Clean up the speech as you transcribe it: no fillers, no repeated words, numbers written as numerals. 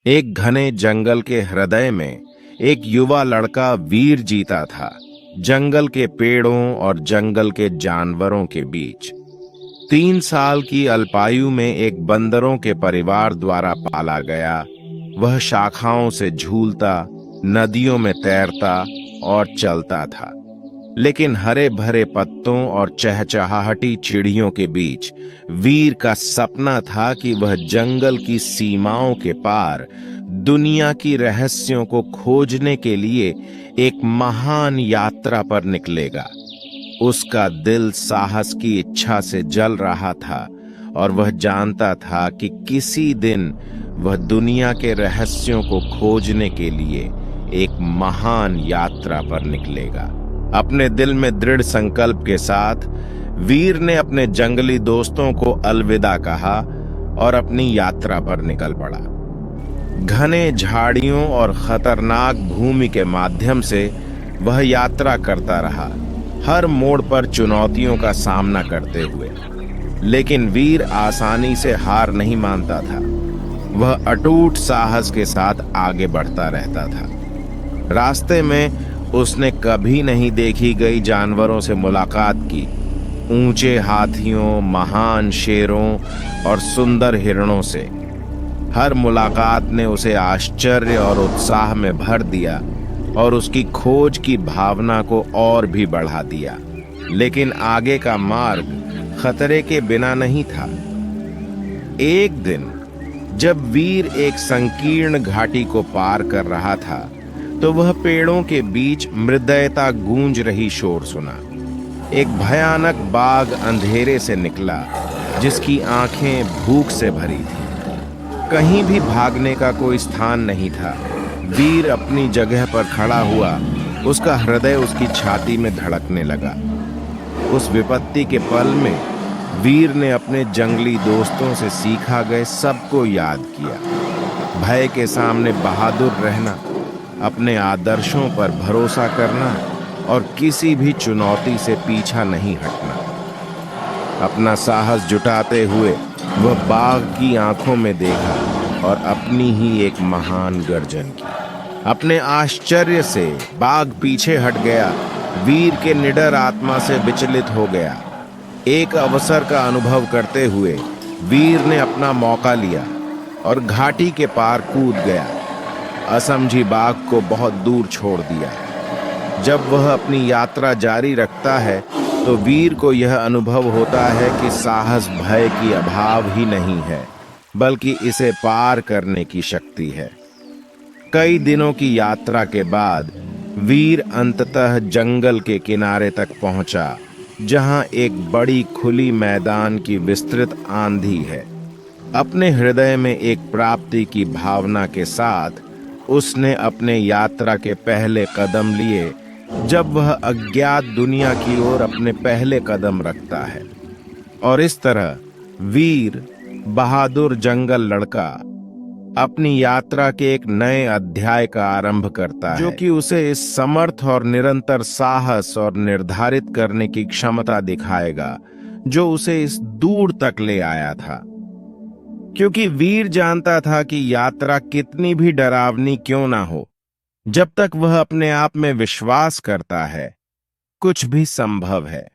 एक घने जंगल के हृदय में एक युवा लड़का वीर जीता था। जंगल के पेड़ों और जंगल के जानवरों के बीच 3 साल की अल्पायु में एक बंदरों के परिवार द्वारा पाला गया। वह शाखाओं से झूलता, नदियों में तैरता और चलता था, लेकिन हरे भरे पत्तों और चहचहाहटी चिड़ियों के बीच वीर का सपना था कि वह जंगल की सीमाओं के पार दुनिया की रहस्यों को खोजने के लिए एक महान यात्रा पर निकलेगा। उसका दिल साहस की इच्छा से जल रहा था और वह जानता था कि किसी दिन वह दुनिया के रहस्यों को खोजने के लिए एक महान यात्रा पर निकलेगा। अपने दिल में दृढ़ संकल्प के साथ वीर ने अपने जंगली दोस्तों को अलविदा कहा और अपनी यात्रा पर निकल पड़ा। घने झाड़ियों और खतरनाक भूमि के माध्यम से वह यात्रा करता रहा, हर मोड़ पर चुनौतियों का सामना करते हुए। लेकिन वीर आसानी से हार नहीं मानता था। वह अटूट साहस के साथ आगे बढ़ता रहता था। रास्ते में उसने कभी नहीं देखी गई जानवरों से मुलाकात की। ऊंचे हाथियों, महान शेरों और सुंदर हिरणों से। हर मुलाकात ने उसे आश्चर्य और उत्साह में भर दिया और उसकी खोज की भावना को और भी बढ़ा दिया। लेकिन आगे का मार्ग खतरे के बिना नहीं था। एक दिन जब वीर एक संकीर्ण घाटी को पार कर रहा था, तो वह पेड़ों के बीच मृदयता गूंज रही शोर सुना। एक भयानक बाघ अंधेरे से निकला, जिसकी आंखें भूख से भरी थीं। कहीं भी भागने का कोई स्थान नहीं था। वीर अपनी जगह पर खड़ा हुआ, उसका हृदय उसकी छाती में धड़कने लगा। उस विपत्ति के पल में वीर ने अपने जंगली दोस्तों से सीखा गए सबको याद किया। भय के सामने बहादुर रहना, अपने आदर्शों पर भरोसा करना और किसी भी चुनौती से पीछा नहीं हटना। अपना साहस जुटाते हुए वह बाघ की आंखों में देखा और अपनी ही एक महान गर्जन की। अपने आश्चर्य से बाघ पीछे हट गया, वीर के निडर आत्मा से विचलित हो गया। एक अवसर का अनुभव करते हुए वीर ने अपना मौका लिया और घाटी के पार कूद गया। असमझी बाघ को बहुत दूर छोड़ दिया। जब वह अपनी यात्रा जारी रखता है तो वीर को यह अनुभव होता है कि साहस भय की अभाव ही नहीं है, बल्कि इसे पार करने की शक्ति है। कई दिनों की यात्रा के बाद वीर अंततः जंगल के किनारे तक पहुंचा, जहां एक बड़ी खुली मैदान की विस्तृत आंधी है। अपने हृदय में एक प्राप्ति की भावना के साथ उसने अपने यात्रा के पहले कदम लिए, जब वह अज्ञात दुनिया की ओर अपने पहले कदम रखता है। और इस तरह वीर, बहादुर जंगल लड़का अपनी यात्रा के एक नए अध्याय का आरंभ करता है, जो कि उसे इस समर्थ और निरंतर साहस और निर्धारित करने की क्षमता दिखाएगा जो उसे इस दूर तक ले आया था। क्योंकि वीर जानता था कि यात्रा कितनी भी डरावनी क्यों ना हो, जब तक वह अपने आप में विश्वास करता है, कुछ भी संभव है।